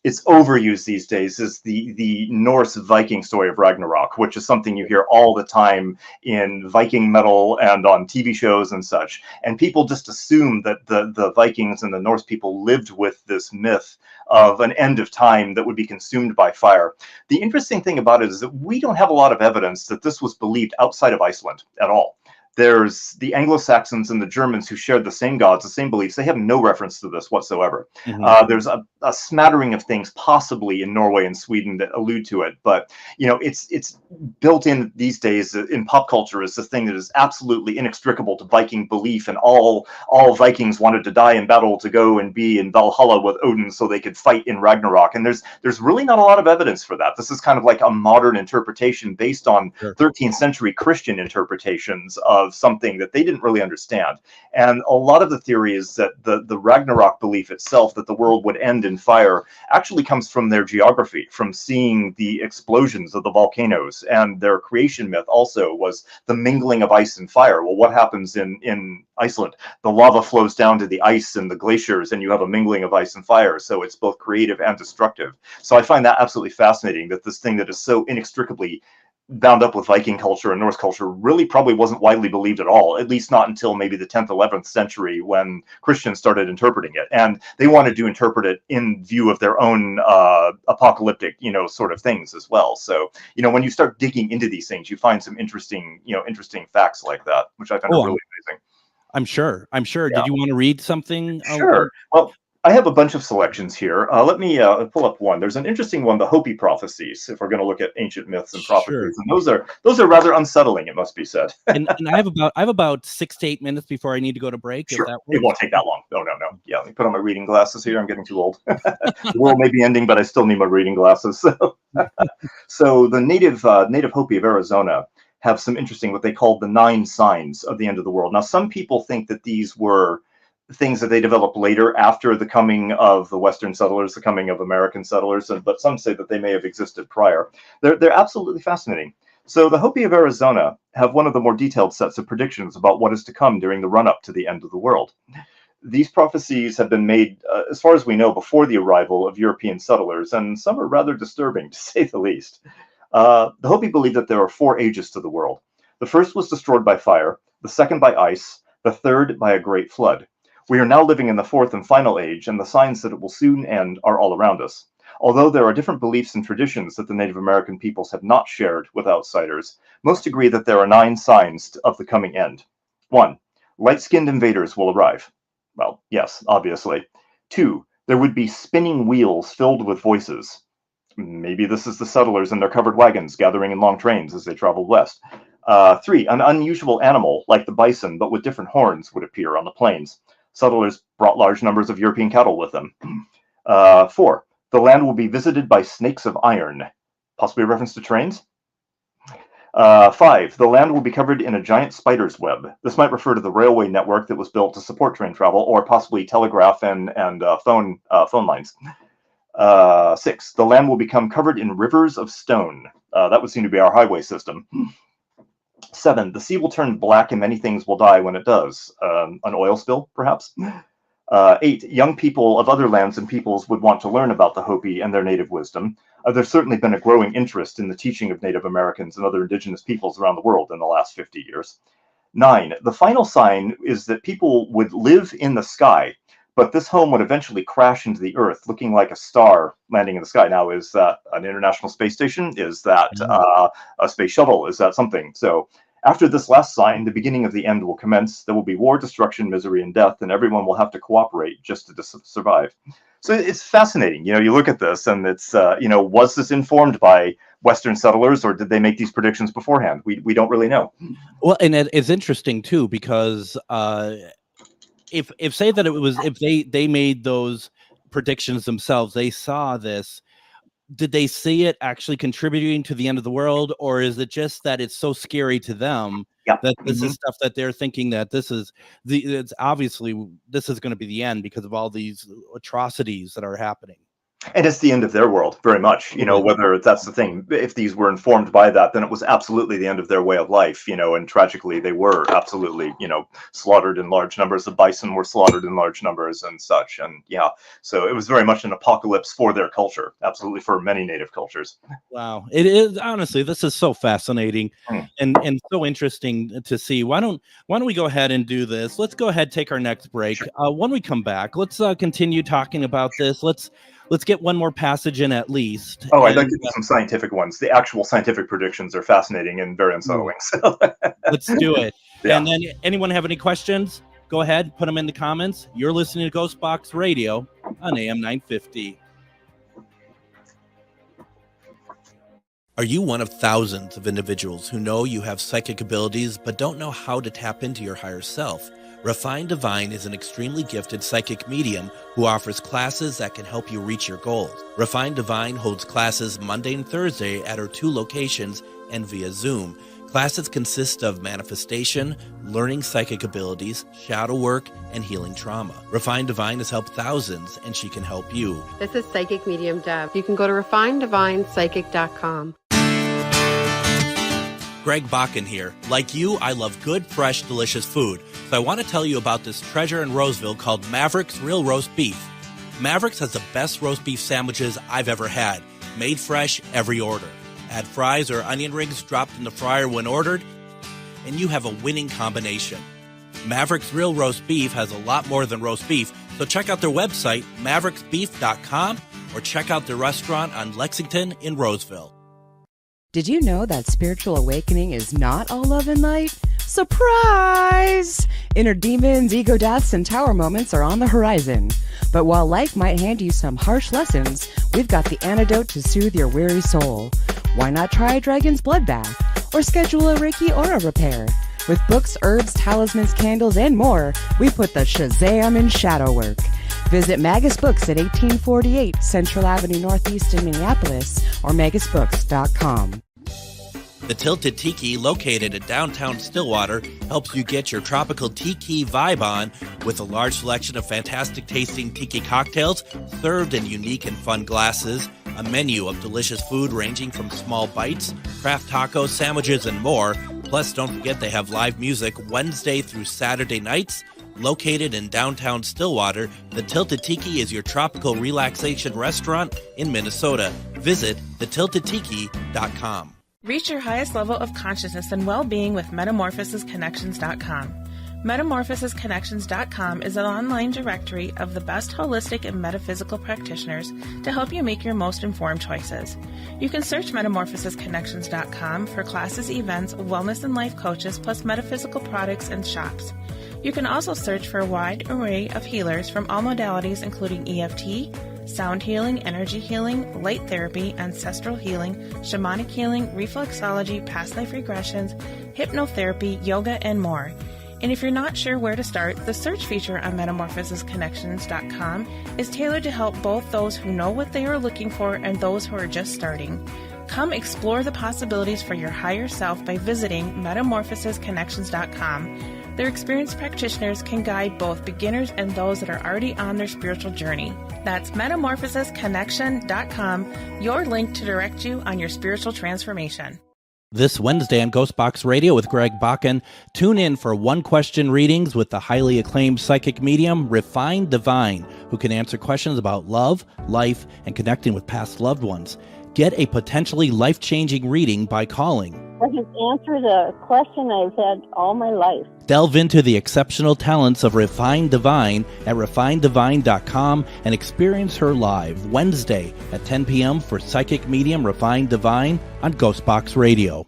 Speaker 6: it's overused these days, is the Norse Viking story of Ragnarok, which is something you hear all the time in Viking metal and on TV shows and such. And people just assume that the Vikings and the Norse people lived with this myth of an end of time that would be consumed by fire. The interesting thing about it is that we don't have a lot of evidence that this was believed outside of Iceland at all. There's the Anglo-Saxons and the Germans who shared the same gods, the same beliefs. They have no reference to this whatsoever. Mm-hmm. There's a smattering of things possibly in Norway and Sweden that allude to it, but it's built in these days in pop culture as the thing that is absolutely inextricable to Viking belief, and all Vikings wanted to die in battle to go and be in Valhalla with Odin so they could fight in Ragnarok. And there's really not a lot of evidence for that. This is kind of like a modern interpretation based on 13th century Christian interpretations of something that they didn't really understand. And a lot of the theory is that the Ragnarok belief itself, that the world would end in fire, actually comes from their geography, from seeing the explosions of the volcanoes. And their creation myth also was the mingling of ice and fire. Well, what happens in Iceland? The lava flows down to the ice and the glaciers, and you have a mingling of ice and fire. So it's both creative and destructive. So I find that absolutely fascinating, that this thing that is so inextricably bound up with Viking culture and Norse culture really probably wasn't widely believed at all, at least not until maybe the 10th, 11th century, when Christians started interpreting it. And they wanted to interpret it in view of their own apocalyptic, sort of things as well. So, when you start digging into these things, you find some interesting facts like that, which I find really amazing.
Speaker 1: I'm sure. Yeah. Did you want to read something?
Speaker 6: Sure. Well, I have a bunch of selections here. Let me pull up one. There's an interesting one, the Hopi prophecies, if we're going to look at ancient myths and prophecies. And those are rather unsettling, it must be said.
Speaker 1: and I have about 6 to 8 minutes before I need to go to break.
Speaker 6: Sure. It won't take that long. No. Yeah, let me put on my reading glasses here. I'm getting too old. The world may be ending, but I still need my reading glasses. So the native Hopi of Arizona have some interesting, what they call the 9 signs of the end of the world. Now, some people think that these were things that they developed later after the coming of the Western settlers, the coming of American settlers, but some say that they may have existed prior. They're absolutely fascinating. So the Hopi of Arizona have one of the more detailed sets of predictions about what is to come during the run-up to the end of the world. These prophecies have been made, as far as we know, before the arrival of European settlers, and some are rather disturbing, to say the least. The Hopi believe that there are 4 ages to the world. The first was destroyed by fire, the second by ice, the third by a great flood. We are now living in the 4th and final age, and the signs that it will soon end are all around us. Although there are different beliefs and traditions that the Native American peoples have not shared with outsiders, most agree that there are 9 signs of the coming end. 1. Light-skinned invaders will arrive. Well, yes, obviously. 2, there would be spinning wheels filled with voices. Maybe this is the settlers in their covered wagons gathering in long trains as they traveled west. 3, an unusual animal like the bison but with different horns would appear on the plains. Settlers brought large numbers of European cattle with them. 4, the land will be visited by snakes of iron, possibly a reference to trains. 5, the land will be covered in a giant spider's web. This might refer to the railway network that was built to support train travel, or possibly telegraph and phone lines. 6, the land will become covered in rivers of stone. That would seem to be our highway system. 7, the sea will turn black and many things will die when it does. An oil spill, perhaps? 8, young people of other lands and peoples would want to learn about the Hopi and their native wisdom. There's certainly been a growing interest in the teaching of Native Americans and other indigenous peoples around the world in the last 50 years. 9, the final sign is that people would live in the sky, but this home would eventually crash into the earth, looking like a star landing in the sky. Now, is that an International Space Station? Is that a space shuttle? Is that something? So after this last sign, the beginning of the end will commence. There will be war, destruction, misery, and death, and everyone will have to cooperate just to survive. So it's fascinating. You look at this, and it's, was this informed by Western settlers, or did they make these predictions beforehand? We don't really know.
Speaker 1: Well, and it's interesting too, because if say that it was, if they made those predictions themselves, they saw this. Did they see it actually contributing to the end of the world, or is it just that it's so scary to them that this is stuff that they're thinking that it's obviously this is going to be the end because of all these atrocities that are happening?
Speaker 6: And it's the end of their world, very much. Whether that's the thing, if these were informed by that, then it was absolutely the end of their way of life, and tragically they were absolutely, slaughtered in large numbers. The bison were slaughtered in large numbers and such. And so it was very much an apocalypse for their culture, absolutely, for many native cultures.
Speaker 1: Wow. It is, honestly, this is so fascinating and so interesting to see. Why don't we go ahead and do this? Let's go ahead, take our next break. Sure. When we come back, let's continue talking about this. Let's get one more passage in at least.
Speaker 6: Oh, I'd like to do some scientific ones. The actual scientific predictions are fascinating and very unsettling. So.
Speaker 1: Let's do it.
Speaker 6: Yeah.
Speaker 1: And then anyone have any questions? Go ahead, put them in the comments. You're listening to GhostBox Radio on AM 950. Are you one of thousands of individuals who know you have psychic abilities but don't know how to tap into your higher self? Refined Divine is an extremely gifted psychic medium who offers classes that can help you reach your goals. Refined Divine holds classes Monday and Thursday at her 2 locations and via Zoom. Classes consist of manifestation, learning psychic abilities, shadow work, and healing trauma. Refined Divine has helped thousands, and she can help you.
Speaker 2: This is Psychic Medium Deb. You can go to refinedivinepsychic.com.
Speaker 1: Greg Bakun here. Like you, I love good, fresh, delicious food. So I want to tell you about this treasure in Roseville called Maverick's Real Roast Beef. Maverick's has the best roast beef sandwiches I've ever had. Made fresh every order. Add fries or onion rings dropped in the fryer when ordered, and you have a winning combination. Maverick's Real Roast Beef has a lot more than roast beef, so check out their website, mavericksbeef.com, or check out their restaurant on Lexington in Roseville.
Speaker 7: Did you know that spiritual awakening is not all love and light? Surprise! Inner demons, ego deaths, and tower moments are on the horizon. But while life might hand you some harsh lessons, we've got the antidote to soothe your weary soul. Why not try a dragon's blood bath? Or schedule a Reiki aura repair? With books, herbs, talismans, candles, and more, we put the Shazam in shadow work. Visit Magus Books at 1848 Central Avenue Northeast in Minneapolis or magusbooks.com.
Speaker 1: The Tilted Tiki, located in downtown Stillwater, helps you get your tropical tiki vibe on with a large selection of fantastic tasting tiki cocktails served in unique and fun glasses, a menu of delicious food ranging from small bites, craft tacos, sandwiches, and more. Plus, don't forget they have live music Wednesday through Saturday nights. Located in downtown Stillwater, the Tilted Tiki is your tropical relaxation restaurant in Minnesota. Visit thetiltedtiki.com.
Speaker 8: Reach your highest level of consciousness and well-being with metamorphosisconnections.com. Metamorphosisconnections.com is an online directory of the best holistic and metaphysical practitioners to help you make your most informed choices. You can search metamorphosisconnections.com for classes, events, wellness and life coaches, plus metaphysical products and shops. You can also search for a wide array of healers from all modalities, including EFT, sound healing, energy healing, light therapy, ancestral healing, shamanic healing, reflexology, past life regressions, hypnotherapy, yoga, and more. And if you're not sure where to start, the search feature on metamorphosisconnections.com is tailored to help both those who know what they are looking for and those who are just starting. Come explore the possibilities for your higher self by visiting metamorphosisconnections.com. Their experienced practitioners can guide both beginners and those that are already on their spiritual journey. That's metamorphosisconnection.com, your link to direct you on your spiritual transformation.
Speaker 1: This Wednesday on GhostBox Radio with Greg Bakun, tune in for one-question readings with the highly acclaimed psychic medium, Refined Divine, who can answer questions about love, life, and connecting with past loved ones. Get a potentially life-changing reading by calling.
Speaker 9: I can answer the question I've had all my life.
Speaker 1: Delve into the exceptional talents of Refined Divine at refinedivine.com and experience her live Wednesday at 10 p.m. for psychic medium Refined Divine on GhostBox Radio.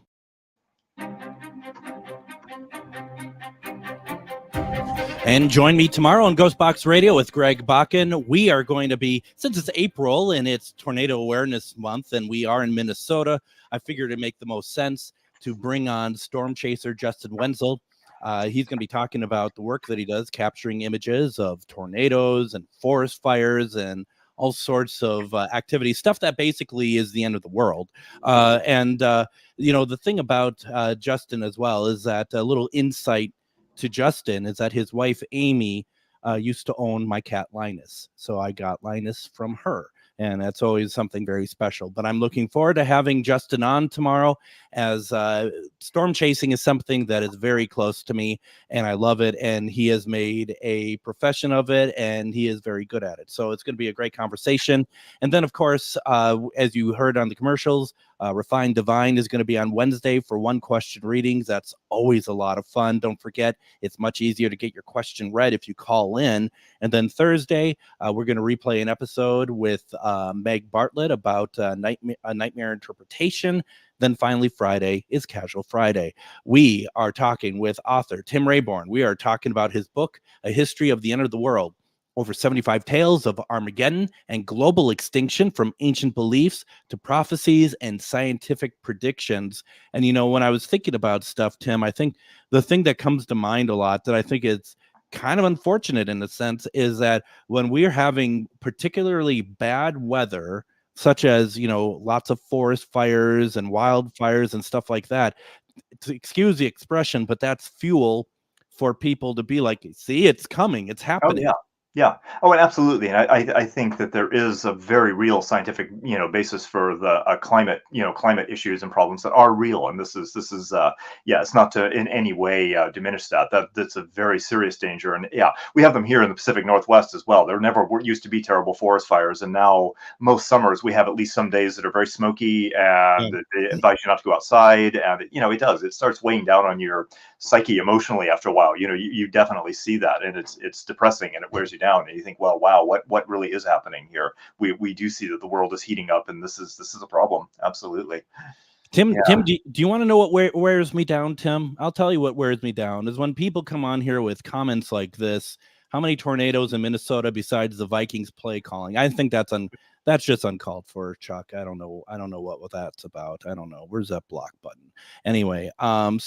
Speaker 1: And join me tomorrow on GhostBox Radio with Greg Bakun. We are going to be, since it's April and it's Tornado Awareness Month and we are in Minnesota, I figured it'd make the most sense to bring on storm chaser Justin Wenzel. He's going to be talking about the work that he does, capturing images of tornadoes and forest fires and all sorts of activity, stuff that basically is the end of the world. The thing about Justin as well is that a little insight to Justin is that his wife, Amy, used to own my cat Linus. So I got Linus from her. And that's always something very special. But I'm looking forward to having Justin on tomorrow, as storm chasing is something that is very close to me, and I love it. And he has made a profession of it, and he is very good at it. So it's going to be a great conversation. And then, of course, as you heard on the commercials, Refined Divine is going to be on Wednesday for one-question readings. That's always a lot of fun. Don't forget, it's much easier to get your question read if you call in. And then Thursday, we're going to replay an episode with Meg Bartlett about nightmare interpretation. Then finally, Friday is Casual Friday. We are talking with author Tim Rayborn. We are talking about his book, A History of the End of the World. Over 75 tales of Armageddon and global extinction, from ancient beliefs to prophecies and scientific predictions. And, when I was thinking about stuff, Tim, I think the thing that comes to mind a lot that I think is kind of unfortunate in a sense is that when we're having particularly bad weather, such as, lots of forest fires and wildfires and stuff like that, excuse the expression, but that's fuel for people to be like, see, it's coming, it's happening.
Speaker 6: Oh, yeah. Yeah. Oh, and absolutely. And I think that there is a very real scientific, basis for the climate issues and problems that are real. And this is it's not to in any way diminish that's a very serious danger. And yeah, we have them here in the Pacific Northwest as well. There never used to be terrible forest fires. And now most summers we have at least some days that are very smoky, and they advise you not to go outside. And it starts weighing down on your psyche emotionally after a while. You definitely see that, and it's depressing, and it wears you down, and you think, well, wow, what really is happening here? We do see that the world is heating up, and this is a problem. Absolutely.
Speaker 1: Tim, do you want to know what wears me down, Tim? I'll tell you what wears me down is when people come on here with comments like this. How many tornadoes in Minnesota besides the Vikings play calling? I think that's just uncalled for, Chuck. I don't know what that's about. I don't know. Where's that block button? Anyway, for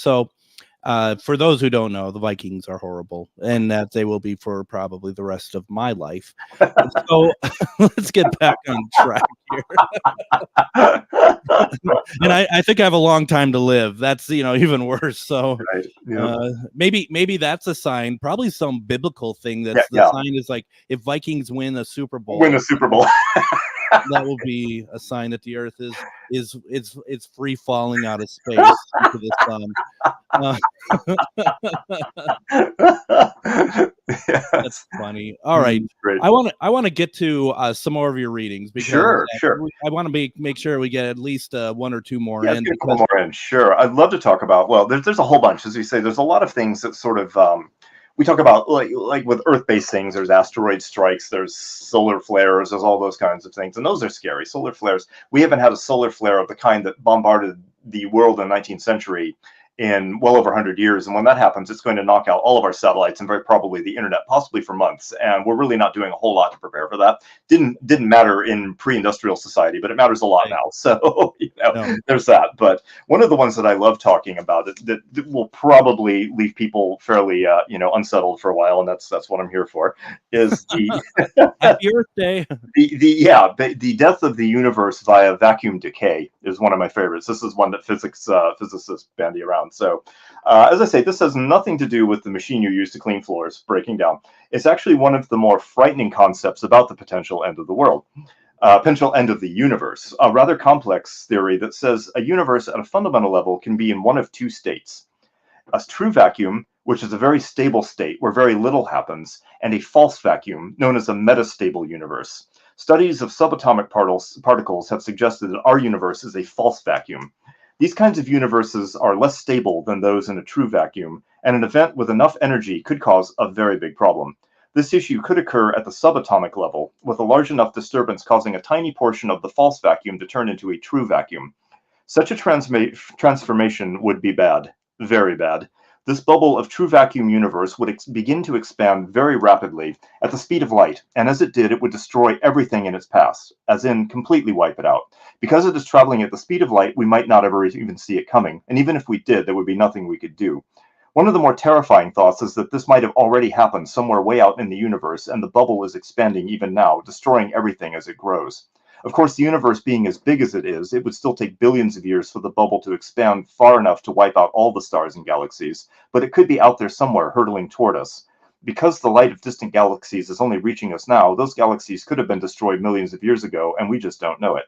Speaker 1: those who don't know, the Vikings are horrible, and that they will be for probably the rest of my life. So let's get back on track here. And I think I have a long time to live. That's even worse. So
Speaker 6: right. Yeah.
Speaker 1: Maybe that's a sign. Probably some biblical thing. That's the sign is like if Vikings win a Super Bowl. That will be a sign that the Earth is free falling out of space into the sun. That's funny. All right, I want to get to some more of your readings because
Speaker 6: sure.
Speaker 1: I want to make sure we get at least one or two more in.
Speaker 6: A couple more in. Sure, I'd love to talk about. Well, there's a whole bunch, as we say. There's a lot of things that sort of. We talk about like with Earth-based things, there's asteroid strikes, there's solar flares, there's all those kinds of things. And those are scary. Solar flares. We haven't had a solar flare of the kind that bombarded the world in the 19th century in well over 100 years. And when that happens, it's going to knock out all of our satellites and very probably the internet, possibly for months. And we're really not doing a whole lot to prepare for that. Didn't matter in pre-industrial society, but it matters a lot now. So there's that. But one of the ones that I love talking about that will probably leave people fairly unsettled for a while, and that's what I'm here for, is the
Speaker 1: Happy Earth Day.
Speaker 6: The death of the universe via vacuum decay is one of my favorites. This is one that physicists bandy around. So, as I say, this has nothing to do with the machine you use to clean floors breaking down. It's actually one of the more frightening concepts about the potential end of the world, potential end of the universe. A rather complex theory that says a universe at a fundamental level can be in one of two states: a true vacuum, which is a very stable state where very little happens, and a false vacuum, known as a metastable universe. Studies of subatomic particles have suggested that our universe is a false vacuum. These kinds of universes are less stable than those in a true vacuum, and an event with enough energy could cause a very big problem. This issue could occur at the subatomic level, with a large enough disturbance causing a tiny portion of the false vacuum to turn into a true vacuum. Such a transformation would be bad, very bad. This bubble of true vacuum universe would begin to expand very rapidly at the speed of light, and as it did, it would destroy everything in its path, as in completely wipe it out. Because it is traveling at the speed of light, we might not ever even see it coming, and even if we did, there would be nothing we could do. One of the more terrifying thoughts is that this might have already happened somewhere way out in the universe, and the bubble is expanding even now, destroying everything as it grows. Of course, the universe being as big as it is, it would still take billions of years for the bubble to expand far enough to wipe out all the stars and galaxies, but it could be out there somewhere hurtling toward us. Because the light of distant galaxies is only reaching us now, those galaxies could have been destroyed millions of years ago, and we just don't know it.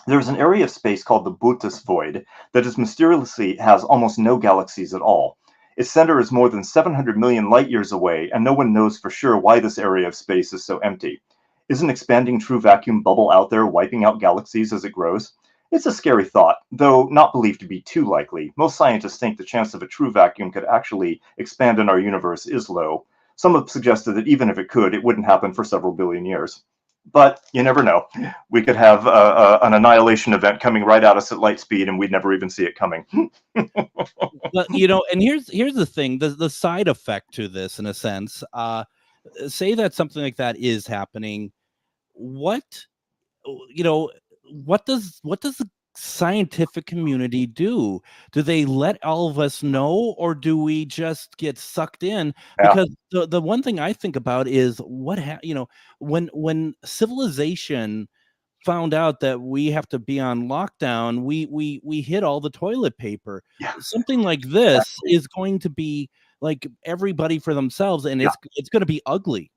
Speaker 6: There is an area of space called the Bootes void that is mysteriously has almost no galaxies at all. Its center is more than 700 million light years away, and no one knows for sure why this area of space is so empty. Is an expanding true vacuum bubble out there wiping out galaxies as it grows? It's a scary thought, though not believed to be too likely. Most scientists think the chance of a true vacuum could actually expand in our universe is low. Some have suggested that even if it could, it wouldn't happen for several billion years. But you never know. We could have an annihilation event coming right at us at light speed, and we'd never even see it coming.
Speaker 1: But, and here's the thing: the side effect to this, in a sense. Say that something like that is happening. What does the scientific community do? Do they let all of us know, or do we just get sucked in? Because the one thing I think about is when civilization found out that we have to be on lockdown, we hid all the toilet paper. Something like this is going to be like everybody for themselves, and it's going to be ugly.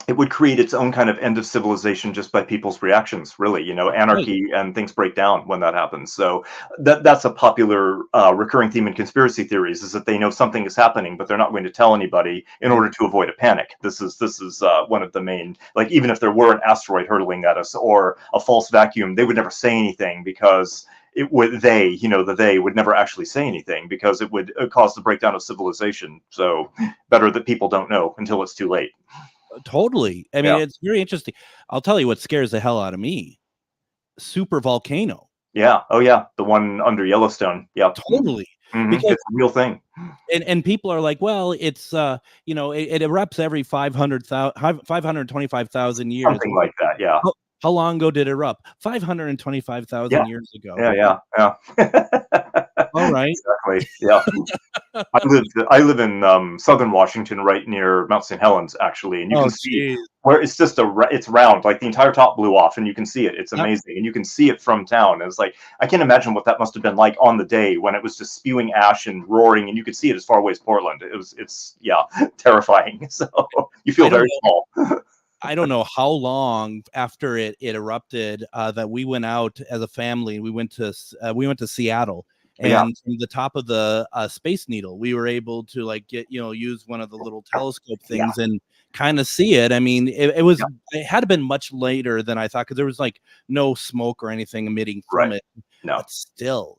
Speaker 6: It would create its own kind of end of civilization just by people's reactions, really. Anarchy and things break down when that happens. So that's a popular recurring theme in conspiracy theories, is that they know something is happening, but they're not going to tell anybody in order to avoid a panic. This is one of the main, like, even if there were an asteroid hurtling at us or a false vacuum, they would never say anything because it would, they would never actually say anything because it would cause the breakdown of civilization. So better that people don't know until it's too late.
Speaker 1: Totally. I mean, it's very interesting. I'll tell you what scares the hell out of me. Super volcano.
Speaker 6: Yeah. Oh, yeah. The one under Yellowstone. Yeah.
Speaker 1: Totally.
Speaker 6: Mm-hmm. Because it's a real thing.
Speaker 1: And people are like, well, it's it erupts every 525,000 years.
Speaker 6: Something like that. Yeah.
Speaker 1: How long ago did it erupt? 525,000 years ago.
Speaker 6: Yeah.
Speaker 1: All right.
Speaker 6: Exactly. Yeah. I live in southern Washington, right near Mount St. Helens, actually, and you can see where it's just it's round, like the entire top blew off, and you can see it. It's amazing, and you can see it from town. It's like, I can't imagine what that must have been like on the day when it was just spewing ash and roaring, and you could see it as far away as Portland. It's terrifying. So you feel very small.
Speaker 1: I don't know how long after it erupted that we went out as a family. We went to Seattle, and from the top of the Space Needle, we were able to use one of the little telescope things and kind of see it. I mean, it had to been much later than I thought, because there was no smoke or anything emitting from it.
Speaker 6: No,
Speaker 1: but still.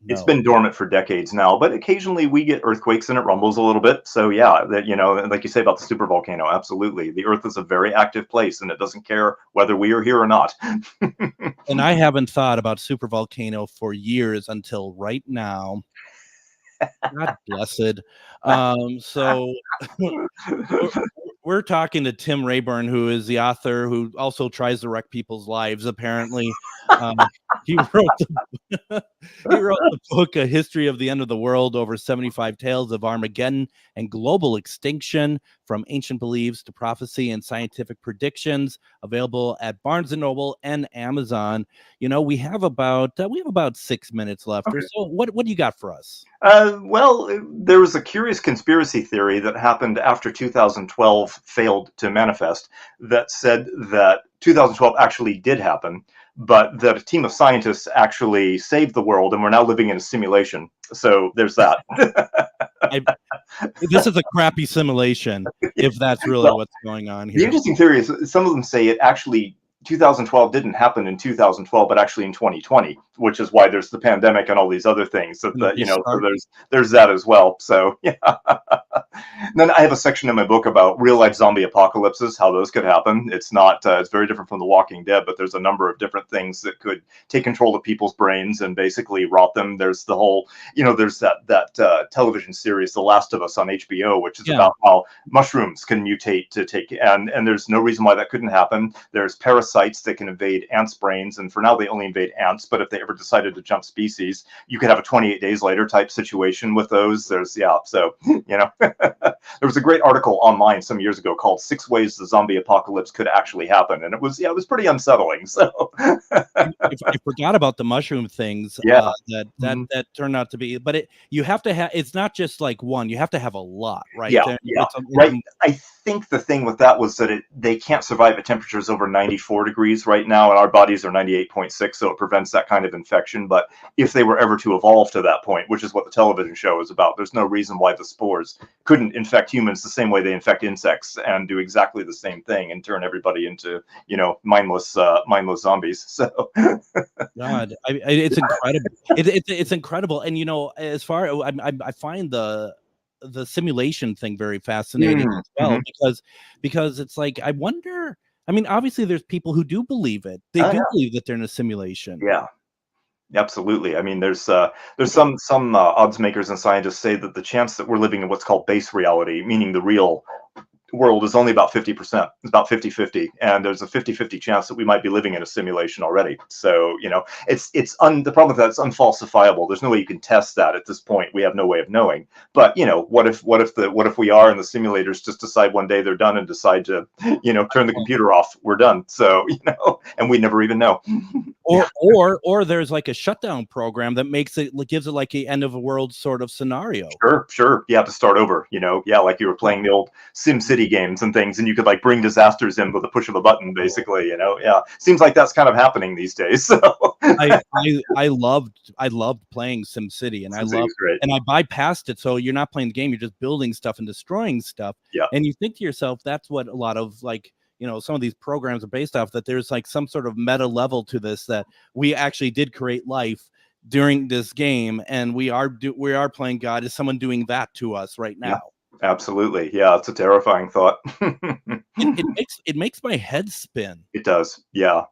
Speaker 6: It's been dormant for decades now, but occasionally we get earthquakes and it rumbles a little bit. So like you say about the supervolcano, absolutely. The Earth is a very active place, and it doesn't care whether we are here or not.
Speaker 1: And I haven't thought about supervolcano for years until right now. God blessed. So we're talking to Tim Rayborn, who is the author who also tries to wreck people's lives. Apparently, he wrote the book "A History of the End of the World: Over 75 Tales of Armageddon and Global Extinction, from Ancient Beliefs to Prophecy and Scientific Predictions," available at Barnes & Noble and Amazon. You know, we have about 6 minutes left.
Speaker 6: Okay.
Speaker 1: Or so. What do you got for us?
Speaker 6: Well, there was a curious conspiracy theory that happened after 2012 failed to manifest that said that 2012 actually did happen, but that a team of scientists actually saved the world and we're now living in a simulation. So there's that.
Speaker 1: This is a crappy simulation, if that's really what's going on here.
Speaker 6: The interesting theory is some of them say it actually 2012 didn't happen in 2012, but actually in 2020, which is why there's the pandemic and all these other things. So that, so there's that as well. So yeah. Then I have a section in my book about real life zombie apocalypses, how those could happen. It's not, it's very different from The Walking Dead, but there's a number of different things that could take control of people's brains and basically rot them. There's the whole, there's that television series, The Last of Us on HBO, which is about how mushrooms can mutate to take, and there's no reason why that couldn't happen. There's parasites that can invade ants' brains, and for now they only invade ants, but if they ever decided to jump species, you could have a 28 days later type situation with those. There's, so, there was a great article online some years ago called 6 Ways the Zombie Apocalypse Could Actually Happen. And it was pretty unsettling. So
Speaker 1: I forgot about the mushroom things. That turned out to be, but you have to have, it's not just like one, you have to have a lot, right? Right.
Speaker 6: I think the thing with that was that they can't survive at temperatures over 94 degrees right now, and our bodies are 98.6, so it prevents that kind of infection. But if they were ever to evolve to that point, which is what the television show is about, there's no reason why the spores couldn't infect humans the same way they infect insects and do exactly the same thing and turn everybody into, mindless zombies. So
Speaker 1: God, it's incredible. It's incredible. And as far I find the simulation thing very fascinating as well, because it's like, I wonder, I mean, obviously there's people who do believe it. They do believe that they're in a simulation.
Speaker 6: Yeah. Absolutely. I mean, there's some odds makers and scientists say that the chance that we're living in what's called base reality, meaning the real world, is only about 50%. It's about 50-50, and there's a 50-50 chance that we might be living in a simulation already. So the problem with that, it's unfalsifiable. There's no way you can test that at this point. We have no way of knowing. But what if we are, and the simulators just decide one day they're done and decide to turn the computer off? We're done. So and we never even know.
Speaker 1: Or there's like a shutdown program that gives it like a end of a world sort of scenario.
Speaker 6: Sure. You have to start over. Like you were playing the old SimCity games and things, and you could like bring disasters in with a push of a button, basically. Seems like that's kind of happening these days. So
Speaker 1: I loved playing SimCity, and I bypassed it. So you're not playing the game; you're just building stuff and destroying stuff.
Speaker 6: Yeah.
Speaker 1: And you think to yourself, that's what a lot of some of these programs are based off, that there's like some sort of meta level to this, that we actually did create life during this game, and we are playing God. Is someone doing that to us right now?
Speaker 6: Yeah, absolutely. Yeah, it's a terrifying thought.
Speaker 1: it makes my head spin.
Speaker 6: It does. Yeah.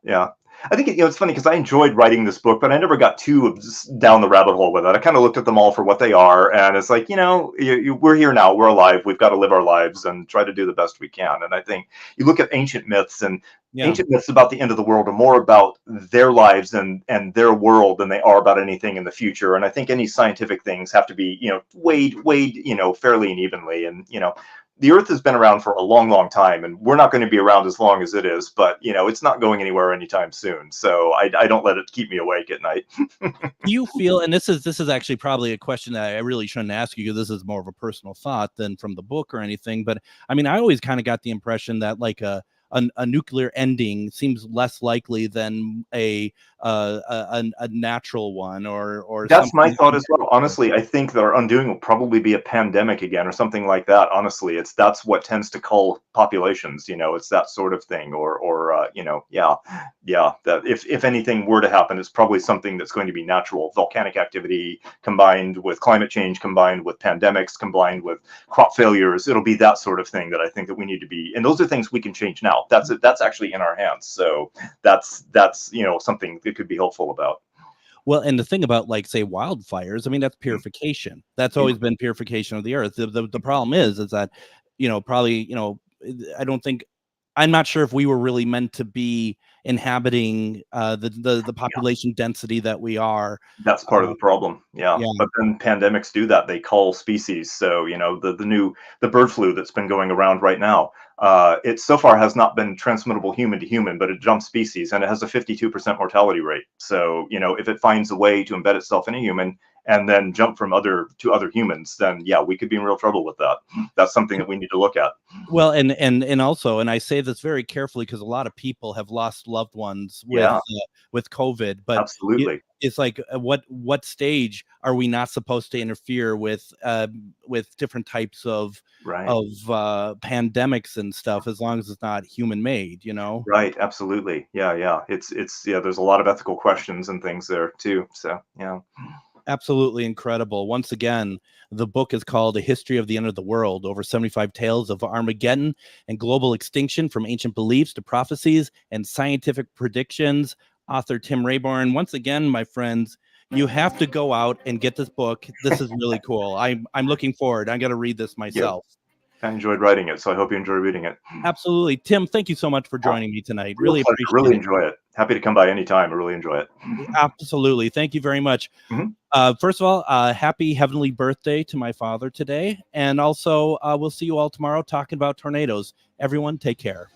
Speaker 6: I think it's funny because I enjoyed writing this book, but I never got too down the rabbit hole with it. I kind of looked at them all for what they are, and it's like, we're here now, we're alive, we've got to live our lives and try to do the best we can. And I think you look at ancient myths, and ancient myths about the end of the world are more about their lives and their world than they are about anything in the future. And I think any scientific things have to be, weighed, fairly and evenly. And, the Earth has been around for a long, long time, and we're not going to be around as long as it is, but, it's not going anywhere anytime soon. So I don't let it keep me awake at night.
Speaker 1: Do you feel, and this is actually probably a question that I really shouldn't ask you, because this is more of a personal thought than from the book or anything, but I mean, I always kind of got the impression that like a nuclear ending seems less likely than a natural one, or
Speaker 6: that's my thought as well. Honestly, I think that our undoing will probably be a pandemic again or something like that. Honestly, that's what tends to cull populations. It's that sort of thing, that if anything were to happen, it's probably something that's going to be natural. Volcanic activity combined with climate change, combined with pandemics, combined with crop failures. It'll be that sort of thing that I think that we need to be, and those are things we can change now. That's actually in our hands. So that's something that could be helpful about.
Speaker 1: Well, and the thing about, like, say, wildfires, I mean, that's purification. That's always been purification of the earth. The problem is that, probably, I don't think, I'm not sure if we were really meant to be inhabiting the population density that we are.
Speaker 6: That's part of the problem. Yeah.
Speaker 1: Yeah.
Speaker 6: But then pandemics do that. They cull species. So, the bird flu that's been going around right now, it so far has not been transmittable human to human, but it jumps species and it has a 52% mortality rate. So, if it finds a way to embed itself in a human and then jump from other humans, then yeah, we could be in real trouble with that. That's something that we need to look at.
Speaker 1: Well, and also, and I say this very carefully because a lot of people have lost loved ones with COVID, but
Speaker 6: absolutely,
Speaker 1: it's like, what stage are we not supposed to interfere with different types of pandemics and stuff, as long as it's not human made,
Speaker 6: Right. Absolutely. Yeah. It's there's a lot of ethical questions and things there too. So yeah.
Speaker 1: Absolutely incredible. Once again, the book is called A History of the End of the World, over 75 tales of Armageddon and global extinction, from ancient beliefs to prophecies and scientific predictions. Author Tim Rayborn. Once again, my friends, you have to go out and get this book. This is really cool. I'm looking forward. I got to read this myself.
Speaker 6: Yeah. I enjoyed writing it, so I hope you enjoy reading it.
Speaker 1: Absolutely. Tim, thank you so much for joining me tonight. Really appreciate it.
Speaker 6: Really enjoy it. Happy to come by anytime. I really enjoy it.
Speaker 1: Absolutely. Thank you very much. First of all, happy heavenly birthday to my father today. And also, we'll see you all tomorrow talking about tornadoes. Everyone, take care.